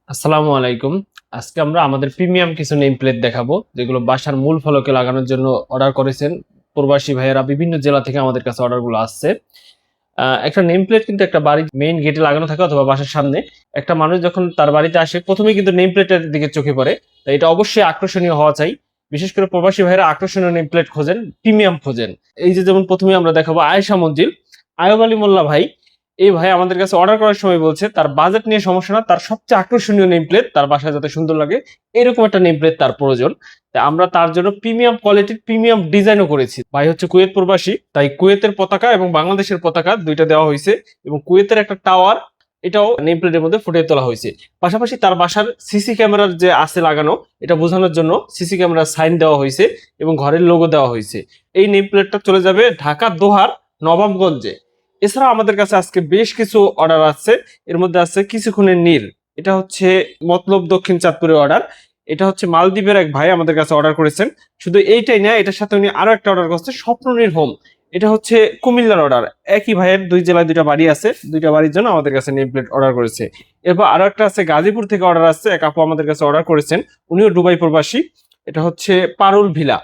আসসালামু আলাইকুম। আজকে আমরা আমাদের প্রিমিয়াম কিছু নেম প্লেট দেখাবো, যেগুলো বাসার মূল ফলকে লাগানোর জন্য অর্ডার করেছেন প্রবাসী ভাইয়েরা। বিভিন্ন জেলা থেকে আমাদের কাছে অর্ডারগুলো আসছে। একটা নেম প্লেট কিন্তু একটা বাড়ির মেইন গেটে লাগানো থাকে অথবা বাসার সামনে। একটা মানুষ যখন তার বাড়িতে আসে প্রথমেই কিন্তু নেম প্লেটের দিকে চোখে পড়ে। তাই এটা অবশ্যই আকর্ষণীয় হওয়া চাই। বিশেষ করে প্রবাসী ভাইয়েরা আকর্ষণীয় নেম প্লেট খোঁজেন, প্রিমিয়াম খোঁজেন। এই যে যেমন প্রথমে আমরা দেখাবো আয়েশা মঞ্জিল, আয়ব আলী মোল্লা ভাই। এই ভাই আমাদের কাছে অর্ডার করার সময় বলছে তার বাজেট নিয়ে সমস্যা না, তার সবচেয়ে আকর্ষণীয় নেম প্লেট, তার বাসায় যাতে সুন্দর লাগে এরকম একটা নেম প্লেট তার প্রয়োজন। তাই আমরা তার জন্য প্রিমিয়াম কোয়ালিটির প্রিমিয়াম ডিজাইনও করেছি। ভাই হচ্ছে কুয়েত প্রবাসী, তাই কুয়েতের পতাকা এবং বাংলাদেশের পতাকা দুইটা দেওয়া হয়েছে, এবং কুয়েতের একটা টাওয়ার এটাও নেম প্লেটের মধ্যে ফুটিয়ে তোলা হয়েছে। পাশাপাশি তার বাসার সিসি ক্যামেরার যে আছে লাগানো, এটা বোঝানোর জন্য সিসি ক্যামেরার সাইন দেওয়া হয়েছে এবং ঘরের লোগো দেওয়া হয়েছে। এই নেম প্লেটটা চলে যাবে ঢাকা দোহার নবাবগঞ্জে। এছাড়া আমাদের কাছে আজকে বেশ কিছু অর্ডার আছে। এর মধ্যে আছে কিছুক্ষণের নীল, এটা হচ্ছে মতলব দক্ষিণ চাঁদপুরের অর্ডার। এটা হচ্ছে মালদ্বীপের এক ভাই আমাদের কাছে অর্ডার করেছেন। শুধু এইটাই না, এটার সাথে উনি আরো একটা অর্ডার করছে স্বপ্ননীর হোম। এটা হচ্ছে কুমিল্লার অর্ডার। একই ভাইয়ের দুই জেলায় দুইটা বাড়ি আছে, দুইটা বাড়ির জন্য আমাদের কাছে নেম প্লেট অর্ডার করেছে। এরপর আরো একটা আছে গাজীপুর থেকে অর্ডার আসছে, এক আপু আমাদের কাছে অর্ডার করেছেন, উনিও দুবাই প্রবাসী। এটা হচ্ছে পারুল ভিলা।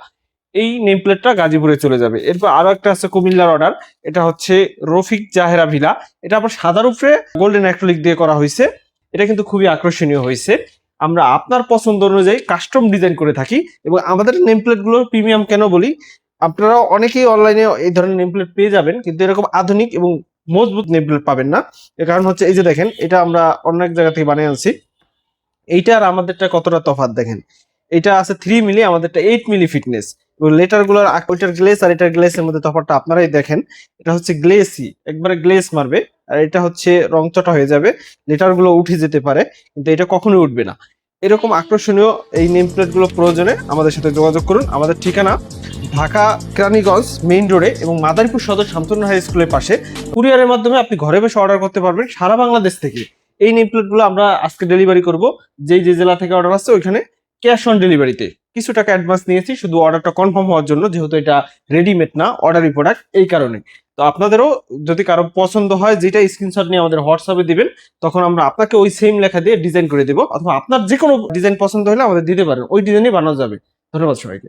এই নেম প্লেটটা গাজীপুরে চলে যাবে। এরপর আরো একটা আছে কুমিল্লার অর্ডার, এটা হচ্ছে রফিক জাহেরা ভিলা। এটা আবার সাদার উপরে গোল্ডেন অ্যাক্রিলিক দিয়ে করা হয়েছে। এটা কিন্তু খুবই আকর্ষণীয় হয়েছে। আমরা আপনার পছন্দ অনুযায়ী কাস্টম ডিজাইন করে থাকি, এবং আমাদের নেম প্লেট গুলো প্রিমিয়াম কেন বলি, আপনারা অনেকেই অনলাইনে এই ধরনের নেম প্লেট পেয়ে যাবেন, কিন্তু এরকম আধুনিক এবং মজবুত নেম প্লেট পাবেন না। এর কারণ হচ্ছে এই যে দেখেন, এটা আমরা অন্য এক জায়গা থেকে বানিয়ে আনছি। এইটা আর আমাদেরটা কতটা তফাৎ দেখেন। এটা আছে 3 মিলি, আমাদেরটা 8 মিলি ফিটনেস। এবং লেটার গুলোর ওইটার গ্লেস আর এটার গ্লেসের মধ্যে তফাৎটা আপনারাই দেখেন। এটা হচ্ছে গ্লেসি, একবারে গ্লেস মারবে। আর এটা হচ্ছে রংচটা হয়ে যাবে, লেটার গুলো উঠে যেতে পারে, কিন্তু এটা কখনোই উঠবে না। এরকম আকর্ষণীয় এই নেম প্লেট গুলো প্রয়োজনে আমাদের সাথে যোগাযোগ করুন। আমাদের ঠিকানা ঢাকা কেরানীগঞ্জ মেইন রোডে এবং মাদারীপুর সদর শামসুন্নাহার হাই স্কুলের পাশে। কুরিয়ারের মাধ্যমে আপনি ঘরে বসে অর্ডার করতে পারবেন সারা বাংলাদেশ থেকে। এই নেম প্লেট গুলো আমরা আজকে ডেলিভারি করব। যেই যে জেলা থেকে অর্ডার আসছে ওইখানে ক্যাশ অন ডেলিভারিতে কিছু টাকা অ্যাডভান্স নিয়েছি, শুধু অর্ডারটা কনফার্ম হওয়ার জন্য, যেহেতু এটা রেডিমেড না, অর্ডারি প্রোডাক্ট, এই কারণে। তো আপনাদেরও যদি কারো পছন্দ হয়, যেটা স্ক্রিনশট নিয়ে আমাদের হোয়াটসঅ্যাপে দিবেন, তখন আমরা আপনাকে ওই সেম লেখা দিয়ে ডিজাইন করে দেবো, অথবা আপনার যে কোনো ডিজাইন পছন্দ হলে আমাদের দিতে পারেন, ওই ডিজাইনই বানানো যাবে। ধন্যবাদ সবাইকে।